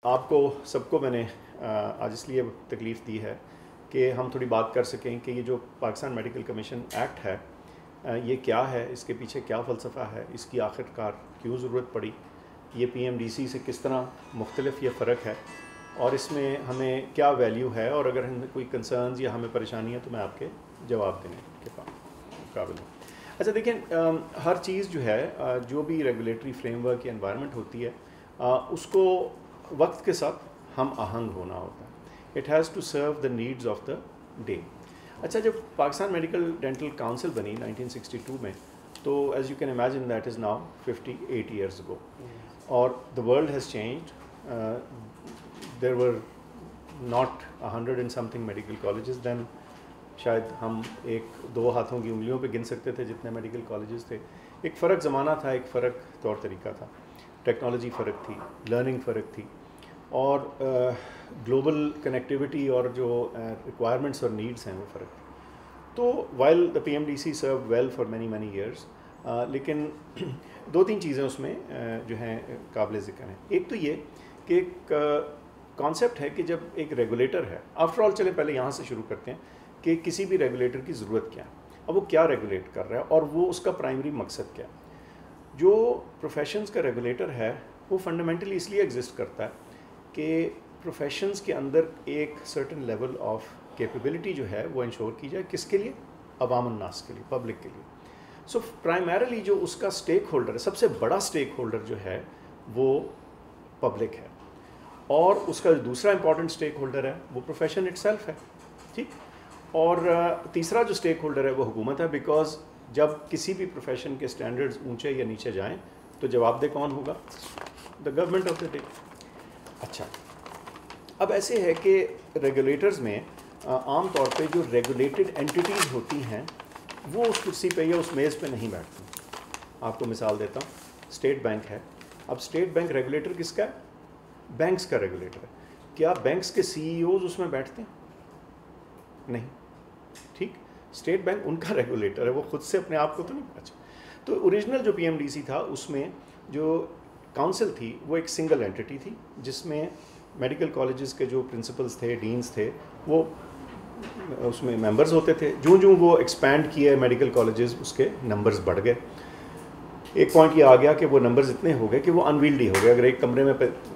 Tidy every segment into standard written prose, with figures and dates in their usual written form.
آپ کو سب کو میں نے آج اس لیے تکلیف دی ہے کہ ہم تھوڑی بات کر سکیں کہ یہ جو پاکستان میڈیکل کمیشن ایکٹ ہے یہ کیا ہے، اس کے پیچھے کیا فلسفہ ہے، اس کی آخر کار کیوں ضرورت پڑی، یہ پی ایم ڈی سی سے کس طرح مختلف یہ فرق ہے، اور اس میں ہمیں کیا ویلیو ہے، اور اگر ہمیں کوئی کنسرنز یا ہمیں پریشانی ہے تو میں آپ کے جواب دینے کے قابل ہوں۔ اچھا دیکھیں، ہر چیز جو ہے، جو بھی ریگولیٹری فریم ورک یا انوائرمنٹ ہوتی ہے، اس کو وقت کے ساتھ ہم آہنگ ہونا ہوتا ہے۔ It has to serve the needs of the day. اچھا، جب پاکستان میڈیکل ڈینٹل کاؤنسل بنی 1962 میں، تو as you can imagine that is now 58 years ago, اور the world has changed. There were not 100 and something medical colleges then, شاید ہم ایک دو ہاتھوں کی انگلیوں پہ گن سکتے تھے جتنے میڈیکل کالجز تھے۔ ایک فرق زمانہ تھا، ایک فرق طور طریقہ تھا، ٹیکنالوجی فرق تھی، لرننگ فرق تھی، اور گلوبل کنیکٹیوٹی اور جو ریکوائرمنٹس اور نیڈس ہیں وہ فرق تھی۔ تو while the P M D C serve well for many years, لیکن دو تین چیزیں اس میں جو ہیں قابل ذکر ہیں۔ ایک تو یہ کہ ایک کانسیپٹ ہے کہ جب ایک ریگولیٹر ہے، آفٹر آل چلیں پہلے یہاں سے شروع کرتے ہیں کہ کسی بھی ریگولیٹر کی ضرورت کیا ہے، اب وہ کیا ریگولیٹ کر رہا ہے، اور وہ اس کا پرائمری مقصد کیا ہے۔ جو پروفیشنز کا ریگولیٹر ہے وہ فنڈامنٹلی اس لیے ایگزسٹ کرتا ہے کہ پروفیشنز کے اندر ایک سرٹن لیول آف کیپیبلٹی جو ہے وہ انشور کی جائے، کس کے لیے؟ عوام الناس کے لیے، پبلک کے لیے۔ سو پرائمریلی جو اس کا سٹیک ہولڈر ہے، سب سے بڑا سٹیک ہولڈر جو ہے وہ پبلک ہے، اور اس کا دوسرا امپورٹنٹ سٹیک ہولڈر ہے وہ پروفیشن اٹ سیلف ہے، ٹھیک۔ اور تیسرا جو سٹیک ہولڈر ہے وہ حکومت ہے، بیکاز جب کسی بھی پروفیشن کے سٹینڈرڈز اونچے یا نیچے جائیں تو جواب دہ کون ہوگا؟ The government of the day. اچھا، اب ایسے ہے کہ ریگولیٹرز میں عام طور پہ جو ریگولیٹڈ اینٹیٹیز ہوتی ہیں وہ اس کرسی پہ یا اس میز پہ نہیں بیٹھتی۔ آپ کو مثال دیتا ہوں، اسٹیٹ بینک ہے۔ اب اسٹیٹ بینک ریگولیٹر کس کا ہے؟ بینکس کا ریگولیٹر ہے۔ کیا بینکس کے سی ای اوز اس میں بیٹھتے ہیں؟ نہیں، ٹھیک۔ اسٹیٹ بینک ان کا ریگولیٹر ہے، وہ خود سے اپنے آپ کو تو نہیں۔ اچھا، تو اوریجنل جو پی ایم ڈی سی تھا اس میں جو کاؤنسل تھی وہ ایک سنگل اینٹی تھی، جس میں میڈیکل کالجز کے جو پرنسپلز تھے، ڈینز تھے، وہ اس میں ممبرز ہوتے تھے۔ جو وہ ایکسپینڈ کیے میڈیکل کالجز، اس کے نمبرز بڑھ گئے۔ ایک پوائنٹ یہ آ گیا کہ وہ نمبرز اتنے ہو گئے کہ وہ انویلڈی ہو گئے۔ اگر ایک کمرے میں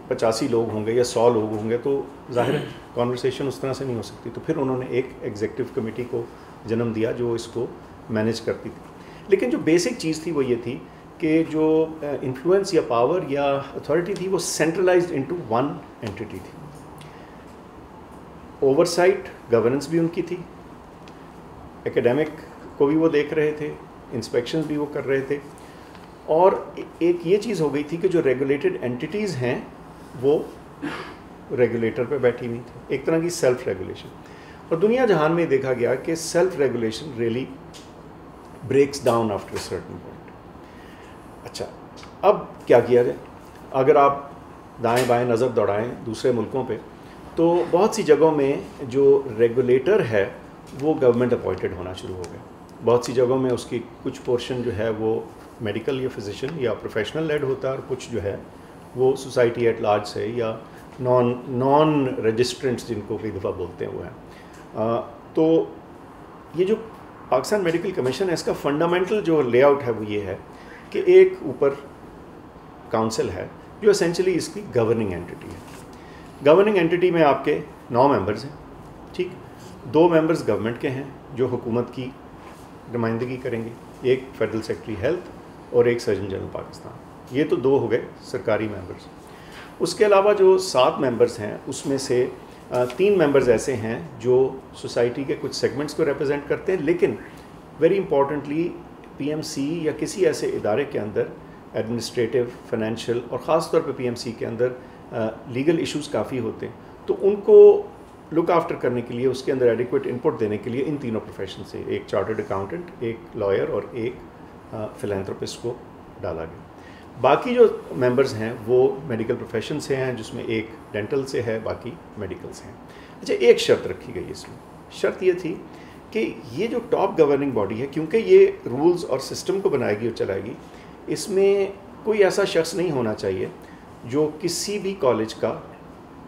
85 لوگ ہوں گے یا 100 لوگ ہوں گے تو ظاہر کانورسیشن اس طرح سے نہیں ہو سکتی۔ تو پھر انہوں نے ایک ایگزیکٹو کمیٹی کو جنم دیا جو اس کو مینیج کرتی تھی۔ لیکن جو بیسک چیز تھی وہ یہ تھی کہ جو انفلوئنس یا پاور یا اتھارٹی تھی وہ سینٹرلائزڈ انٹو ون اینٹی تھی۔ اوور سائٹ گورننس بھی ان کی تھی، ایکیڈیمک کو بھی وہ دیکھ رہے تھے، انسپیکشنز بھی وہ کر رہے تھے، اور ایک یہ چیز ہو گئی تھی کہ جو ریگولیٹڈ اینٹیز ہیں وہ ریگولیٹر پہ بیٹھی ہوئی تھی، ایک طرح کی سیلف ریگولیشن۔ اور دنیا جہان میں دیکھا گیا کہ self regulation really breaks down after a certain point. اچھا، اب کیا کیا جائے؟ اگر آپ دائیں بائیں نظر دوڑائیں دوسرے ملکوں پہ تو بہت سی جگہوں میں جو ریگولیٹر ہے وہ گورنمنٹ اپوائنٹڈ ہونا شروع ہو گیا۔ بہت سی جگہوں میں اس کی کچھ پورشن جو ہے وہ میڈیکل یا فزیشین یا پروفیشنل لیڈ ہوتا ہے، اور کچھ جو ہے وہ سوسائٹی ایٹ لارج سے یا نان رجسٹرنٹس جن کو کئی دفعہ بولتے ہیں وہ ہیں۔ تو یہ جو پاکستان میڈیکل کمیشن ہے، اس کا فنڈامنٹل جو لے آؤٹ ہے وہ یہ ہے کہ ایک اوپر کاؤنسل ہے جو اسینچلی اس کی گورننگ اینٹی ہے۔ گورننگ اینٹی میں آپ کے 9 ممبرز ہیں، ٹھیک۔ 2 ممبرز گورنمنٹ کے ہیں جو حکومت کی نمائندگی کریں گے، ایک فیڈرل سیکرٹری ہیلتھ اور ایک سرجن جنرل پاکستان۔ یہ تو 2 ہو گئے سرکاری ممبرز۔ اس کے علاوہ جو 7 ممبرز ہیں اس میں سے 3 ممبرز ایسے ہیں جو سوسائٹی کے کچھ سیگمنٹس کو ریپرزینٹ کرتے ہیں، لیکن very importantly P M C یا کسی ایسے ادارے کے اندر ایڈمنسٹریٹو، فائنینشیل، اور خاص طور پہ پی ایم سی کے اندر لیگل ایشوز کافی ہوتے ہیں، تو ان کو لک آفٹر کرنے کے لیے، اس کے اندر ایڈیکویٹ انپٹ دینے کے لیے ان تینوں پروفیشن سے ایک چارٹرڈ اکاؤنٹنٹ، ایک لائر اور ایک فلینتھروپسٹ کو ڈالا گیا۔ باقی جو ممبرز ہیں وہ میڈیکل پروفیشن سے ہیں، جس میں ایک ڈینٹل سے ہے، باقی میڈیکل سے ہیں۔ اچھا، ایک شرط رکھی گئی اس میں، شرط یہ تھی کہ یہ جو ٹاپ گورننگ باڈی ہے، کیونکہ یہ رولز اور سسٹم کو بنائے گی اور چلائے گی، اس میں کوئی ایسا شخص نہیں ہونا چاہیے جو کسی بھی کالج کا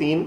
3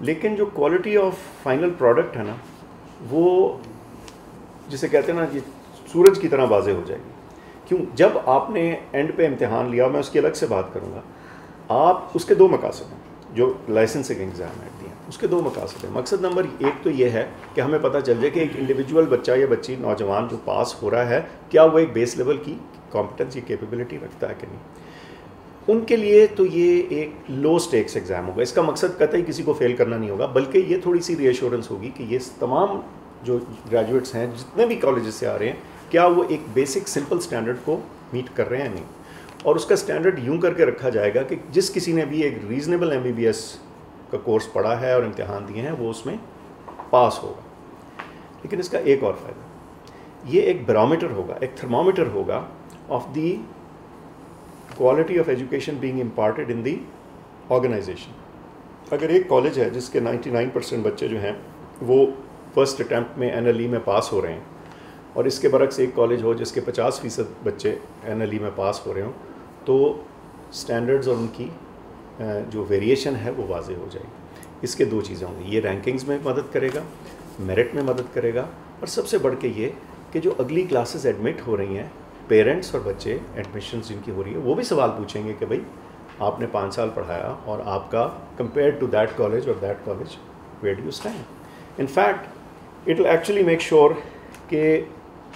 لیکن جو کوالٹی آف فائنل پروڈکٹ ہے نا وہ جسے کہتے ہیں نا یہ سورج کی طرح واضح ہو جائے گی. کیوں؟ جب آپ نے اینڈ پہ امتحان لیا, میں اس کی الگ سے بات کروں گا, آپ اس کے دو مقاصد ہیں جو لائسنسنگ ایگزام ایٹ دی ہیں, اس کے دو مقاصد ہیں. مقصد نمبر ایک تو یہ ہے کہ ہمیں پتہ چل جائے کہ ایک انڈیویجول بچہ یا بچی نوجوان جو پاس ہو رہا ہے کیا وہ ایک بیس لیول کی کمپٹنس یا کیپیبلٹی رکھتا ہے کہ نہیں. ان کے لیے تو یہ ایک لو سٹیکس ایگزام ہوگا. اس کا مقصد قطعی کسی کو فیل کرنا نہیں ہوگا, بلکہ یہ تھوڑی سی ری ایشورنس ہوگی کہ یہ تمام جو گریجویٹس ہیں جتنے بھی کالجز سے آ رہے ہیں کیا وہ ایک بیسک سمپل سٹینڈرڈ کو میٹ کر رہے ہیں نہیں. اور اس کا سٹینڈرڈ یوں کر کے رکھا جائے گا کہ جس کسی نے بھی ایک ریزنیبل MBBS کا کورس پڑھا ہے اور امتحان دیے ہیں وہ اس میں پاس ہوگا. لیکن اس کا ایک اور فائدہ, یہ ایک بیرومیٹر ہوگا, ایک تھرمومیٹر ہوگا of the quality of education being imparted in the organisation. اگر ایک کالج ہے جس کے 99% بچے جو ہیں وہ فرسٹ اٹیمپٹ میں NLE میں پاس ہو رہے ہیں, اور اس کے برعکس ایک کالج ہو جس کے 50% بچے NLE میں پاس ہو رہے ہوں, تو سٹینڈرڈز اور ان کی جو ویریشن ہے وہ واضح ہو جائے گی. اس کے دو چیزیں ہوں گی, یہ رینکنگز میں مدد کرے گا, میرٹ میں مدد کرے گا, اور سب سے بڑھ کے یہ کہ جو اگلی کلاسز ایڈمٹ ہو رہی ہیں پیرنٹس اور بچے ایڈمیشنز جن کی ہو رہی ہے وہ بھی سوال پوچھیں گے کہ بھائی آپ نے 5 سال پڑھایا اور آپ کا کمپیئر ٹو دیٹ کالج اور that college where do you stand. In fact it will actually make sure کہ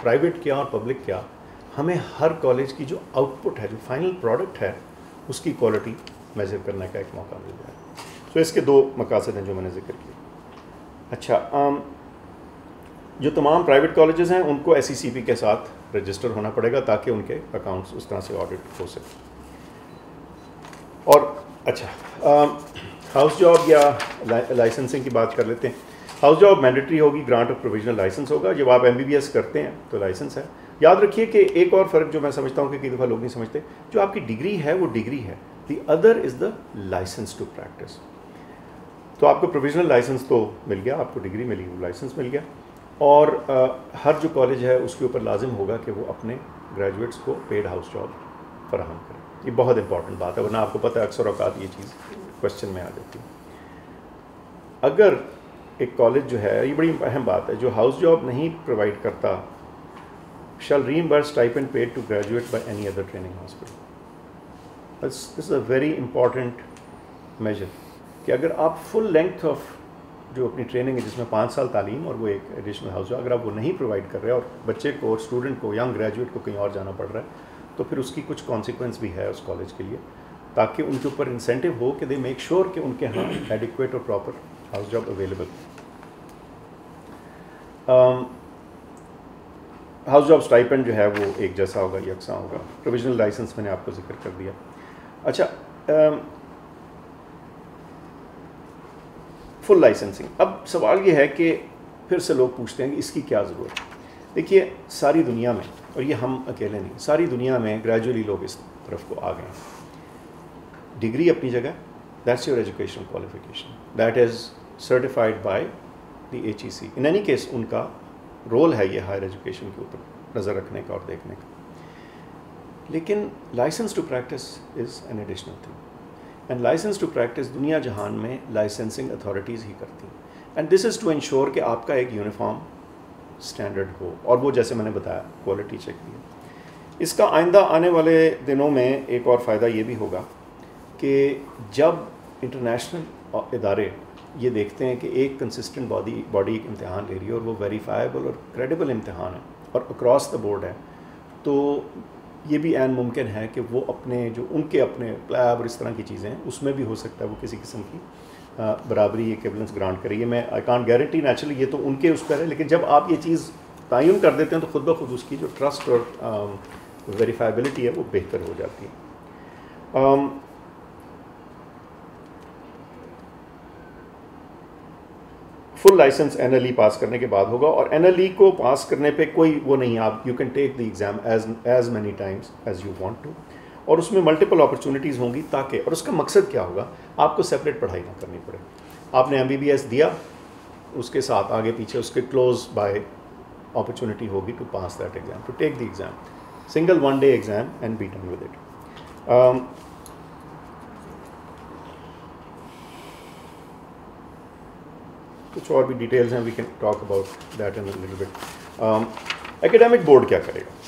پرائیویٹ کیا اور پبلک کیا, ہمیں ہر کالج کی جو آؤٹ پٹ ہے, جو فائنل پروڈکٹ ہے, اس کی کوالٹی میجر کرنے کا ایک موقع مل جائے. تو اس کے دو مقاصد ہیں جو میں نے ذکر کیا. اچھا, جو تمام پرائیویٹ کالجز ہیں ان کو SECP کے ساتھ رجسٹر ہونا پڑے گا تاکہ ان کے اکاؤنٹس اس طرح سے آڈٹ ہو سکے. اور اچھا, ہاؤس جاب یا لائسنسنگ کی بات کر لیتے ہیں. ہاؤس جاب مینڈیٹری ہوگی, گرانٹ آف پروویژنل لائسنس ہوگا. جب آپ MBBS کرتے ہیں تو لائسنس ہے. یاد رکھیے کہ ایک اور فرق جو میں سمجھتا ہوں کہ کئی دفعہ لوگ نہیں سمجھتے, جو آپ کی ڈگری ہے وہ ڈگری ہے, the other is the licence to practise. تو آپ کو پروویژنل لائسنس تو مل گیا, آپ کو ڈگری ملی, وہ لائسنس مل گیا, اور ہر جو کالج ہے اس کے اوپر لازم ہوگا کہ وہ اپنے گریجویٹس کو پیڈ ہاؤس جاب فراہم کرے. یہ بہت امپورٹنٹ بات ہے, ورنہ آپ کو پتہ ہے اکثر اوقات یہ چیز کوشچن میں آ جاتی ہے. اگر ایک کالج جو ہے, یہ بڑی اہم بات ہے, جو ہاؤس جاب نہیں پرووائڈ کرتا shall reimburse stipend paid to graduate by any other training hospital. This is a very important measure کہ اگر آپ فل لینتھ آف جو اپنی ٹریننگ ہے جس میں 5 سال تعلیم اور وہ ایک ایڈیشنل ہاؤس جاب, اگر آپ وہ نہیں پرووائڈ کر رہے اور بچے کو, اسٹوڈنٹ کو, ینگ گریجویٹ کو کہیں اور جانا پڑ رہا ہے, تو پھر اس کی کچھ کانسیکوینس بھی ہے اس کالج کے لیے, تاکہ ان کے اوپر انسینٹیو ہو کہ دے میک شیور کہ ان کے ہاں ایڈیکویٹ اور proper house job available. House job stipend جو ہے وہ ایک جیسا ہوگا, یکساں ہوگا. پروویژنل لائسنس میں نے آپ کو ذکر کر دیا. اچھا, فل لائسنسنگ. اب سوال یہ ہے کہ پھر سے لوگ پوچھتے ہیں کہ اس کی کیا ضرورت ہے. دیکھیے, ساری دنیا میں, اور یہ ہم اکیلے نہیں, ساری دنیا میں گریجولی لوگ اس طرف کو آ گئے ہیں. ڈگری اپنی جگہ, that's your educational qualification, that is certified by the HEC. In any case ان کا رول ہے یہ ہائر ایجوکیشن کے اوپر نظر رکھنے کا اور دیکھنے کا. لیکن licence to practise is an additional thing, and licence to practise دنیا جہان میں لائسنسنگ اتھارٹیز ہی کرتی ہیں. And this is to ensure کہ آپ کا ایک یونیفارم اسٹینڈرڈ ہو, اور وہ جیسے میں نے بتایا کوالٹی چیک بھی ہے. اس کا آئندہ آنے والے دنوں میں ایک اور فائدہ یہ بھی ہوگا کہ جب انٹرنیشنل ادارے یہ دیکھتے ہیں کہ ایک کنسسٹنٹ باڈی ایک امتحان لے رہی ہے اور وہ ویریفائبل اور کریڈیبل امتحان ہے اور اکراس دا بورڈ ہے, تو یہ بھی عین ممکن ہے کہ وہ اپنے جو ان کے اپنے پلیب اور اس طرح کی چیزیں ہیں اس میں بھی ہو سکتا ہے وہ کسی قسم کی برابری ایکویولنس گرانٹ کرے. یہ میں آئی کانٹ گارنٹی, نیچرلی یہ تو ان کے اس پر ہے, لیکن جب آپ یہ چیز تعین کر دیتے ہیں تو خود بخود اس کی جو ٹرسٹ اور ویریفائبلٹی ہے وہ بہتر ہو جاتی ہے. فل لائسنس NLE پاس کرنے کے بعد ہوگا, اور NLE کو پاس کرنے پہ کوئی وہ نہیں, آپ you can take the exam as many times as you want to, اور اس میں ملٹیپل اپرچونیٹیز ہوں گی تاکہ, اور اس کا مقصد کیا ہوگا, آپ کو سیپریٹ پڑھائی نہ کرنی پڑے. آپ نے MBBS دیا, اس کے ساتھ آگے پیچھے اس کے کلوز بائی اپرچونیٹی ہوگی to pass that exam, to take the exam, single 1 day exam and be done with it. کچھ اور بھی ڈیٹیلز ہیں, we can talk about that in little bit. Academic board کیا کرے گا؟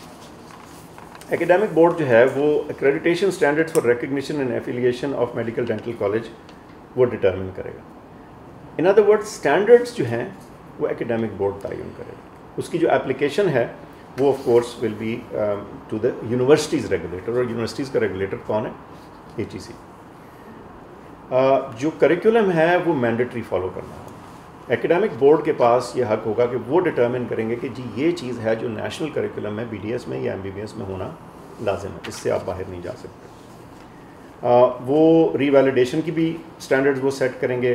ایکیڈیمک بورڈ جو ہے وہ accreditation standard for recognition and affiliation of medical dental college وہ ڈٹرمن کرے گا. ان ادر ورڈ اسٹینڈرڈس جو ہیں وہ ایکیڈیمک بورڈ تعین کرے گا. اس کی جو اپلیکیشن ہے وہ of course will be to the universities regulator, اور یونیورسٹیز کا ریگولیٹر کون ہے؟ HEC. جو کریکولم ہے وہ مینڈیٹری فالو کرنا ہوگا. ایکیڈیمک بورڈ کے پاس یہ حق ہوگا کہ وہ ڈٹرمن کریں گے کہ جی یہ چیز ہے جو نیشنل کریکولم میں BDS میں یا MBBS میں ہونا لازم ہے, اس سے آپ باہر نہیں جا سکتے. وہ ری ویلیڈیشن کی بھی اسٹینڈرڈز وہ سیٹ کریں گے.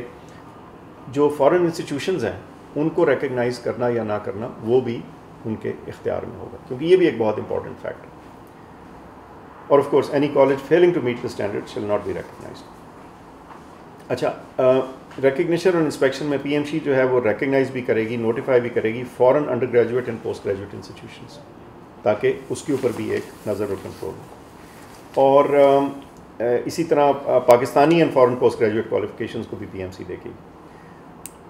جو فارن انسٹیٹیوشنز ہیں ان کو ریکگنائز کرنا یا نہ کرنا وہ بھی ان کے اختیار میں ہوگا, کیونکہ یہ بھی ایک بہت امپورٹنٹ فیکٹر. اور of course any college failing to meet the standard shall not be recognised. اچھا, ریکگنیشن اور انسپیکشن میں PMC جو ہے وہ ریکگنائز بھی کرے گی, نوٹیفائی بھی کرے گی foreign under graduate and post graduate institutions, تاکہ اس کے اوپر بھی ایک نظر اور کنٹرول ہو. اور اسی طرح Pakistani and foreign post graduate qualifications کو بھی PMC دیکھے گی.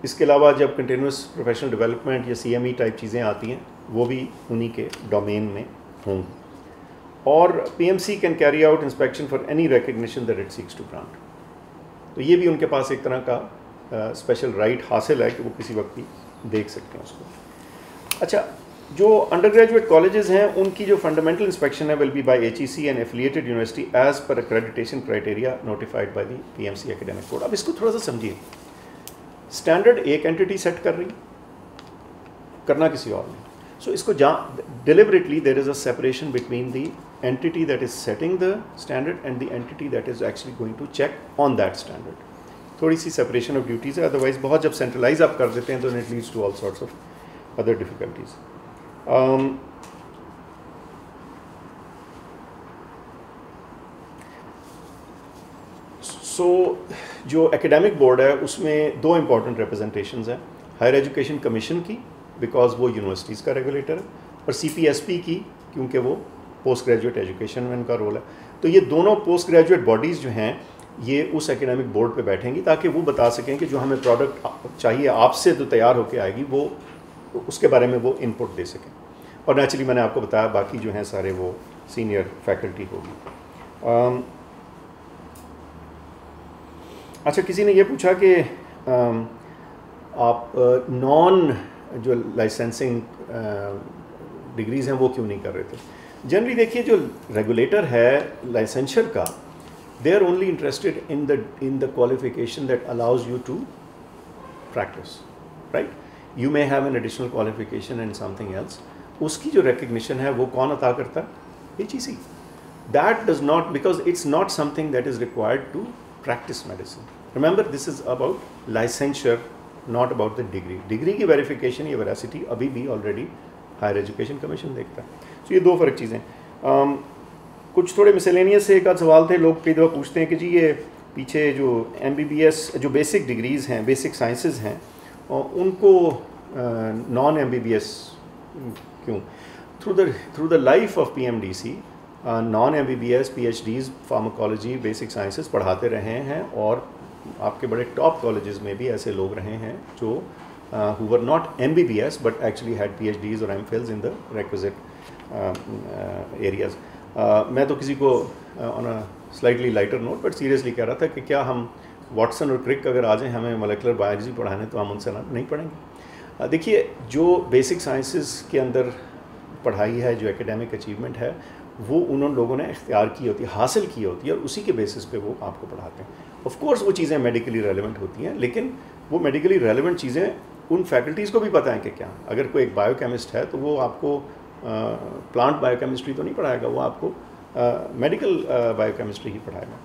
اس کے علاوہ جب کنٹینیوس پروفیشنل ڈیولپمنٹ یا CME ٹائپ چیزیں آتی ہیں وہ بھی انہی کے ڈومین میں ہوں گی. اور PMC can carry out inspection for any recognition that it seeks to grant. تو یہ بھی ان کے پاس ایک طرح کا اسپیشل رائٹ حاصل ہے کہ وہ کسی وقت بھی دیکھ سکتے ہیں اس کو. اچھا, جو انڈر گریجویٹ کالجز ہیں ان کی جو فنڈامنٹل انسپیکشن ہے will be by HEC and affiliated university as per accreditation criteria notified by the PMC academic board. اب اس کو تھوڑا سا سمجھیے. اسٹینڈرڈ ایک اینٹی سیٹ کر رہی, کرنا کسی اور نے. سو اس کو deliberately there is a separation between the entity that is setting the standard and the entity that is actually going to check on that standard. تھوڑی سی separation of duties ہے, otherwise بہت جب centralize آپ کر دیتے ہیں تو it leads to all sorts of other difficulties. So جو academic board ہے اس میں دو important representations ہیں. ہائر ایجوکیشن کمیشن کی بیکاز وہ یونیورسٹیز کا ریگولیٹر ہے, اور CPSP کی کیونکہ وہ پوسٹ گریجویٹ ایجوکیشن میں ان کا رول ہے. تو یہ دونوں پوسٹ گریجویٹ باڈیز جو ہیں یہ اس ایکیڈیمک بورڈ پہ بیٹھیں گی تاکہ وہ بتا سکیں کہ جو ہمیں پروڈکٹ چاہیے آپ سے جو تیار ہو کے آئے گی وہ اس کے بارے میں وہ ان پٹ دے سکیں. اور نیچرلی میں نے آپ کو بتایا باقی جو ہیں سارے وہ سینئر فیکلٹی ہوگی. اچھا, کسی نے یہ پوچھا کہ آپ نان جو لائسنسنگ ڈگریز ہیں وہ کیوں نہیں کر رہے تھے. جنرلی دیکھیے جو ریگولیٹر ہے لائسنشر کا, they are only interested in the qualification that allows you to practise, right. You may have an additional qualification and something else. اس کی جو ریکگنیشن ہے وہ کون عطا کرتا ہے؟ HEC. That does not, because it's not something that is required to practise medicine. Remember this is about licensure, not about the degree. Degree کی ویریفیکیشن یا ویراسٹی ابھی بھی آلریڈی ہائر ایجوکیشن کمیشن دیکھتا ہے. تو یہ دو فرق چیزیں. کچھ تھوڑے مسلینیس سے ایک آدھ سوال تھے, لوگ کئی دفعہ پوچھتے ہیں کہ جی یہ پیچھے جو MBBS جو بیسک ڈگریز ہیں, بیسک سائنسز ہیں, ان کو نان MBBS کیوں؟ Through the life of PMDC naan MBBS PhDs pharmacology basic sciences پڑھاتے رہے ہیں, اور آپ کے بڑے ٹاپ کالجز میں بھی ایسے لوگ رہے ہیں جو who were not MBBS but actually had PhDs or MPhils in the requisite areas. میں تو کسی کو on a slightly lighter note but seriously کہہ رہا تھا کہ کیا ہم واٹسن اور کرک اگر آ جائیں ہمیں مولیکولر بایولوجی پڑھانے تو ہم ان سے نہیں پڑھیں گے. دیکھیے جو بیسک سائنسز کے اندر پڑھائی ہے, جو ایکیڈیمک اچیومنٹ ہے, وہ انہوں لوگوں نے اختیار کی ہوتی ہے, حاصل کی ہوتی ہے, اور اسی کے بیسس پہ وہ آپ کو پڑھاتے ہیں. آف کورس وہ چیزیں میڈیکلی ریلیونٹ ہوتی ہیں, لیکن وہ میڈیکلی ریلیونٹ چیزیں ان فیکلٹیز کو بھی پتہ ہے کہ کیا. اگر کوئی ایک بایو کیمسٹ ہے تو وہ آپ کو پلانٹ بایو کیمسٹری تو نہیں پڑھائے گا, وہ آپ کو میڈیکل بایو کیمسٹری ہی پڑھائے گا.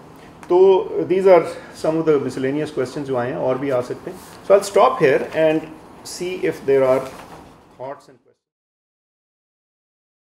تو these are some of the miscellaneous questions جو آئے ہیں, اور بھی آ سکتے ہیں. So I will stop here and see if there are thoughts and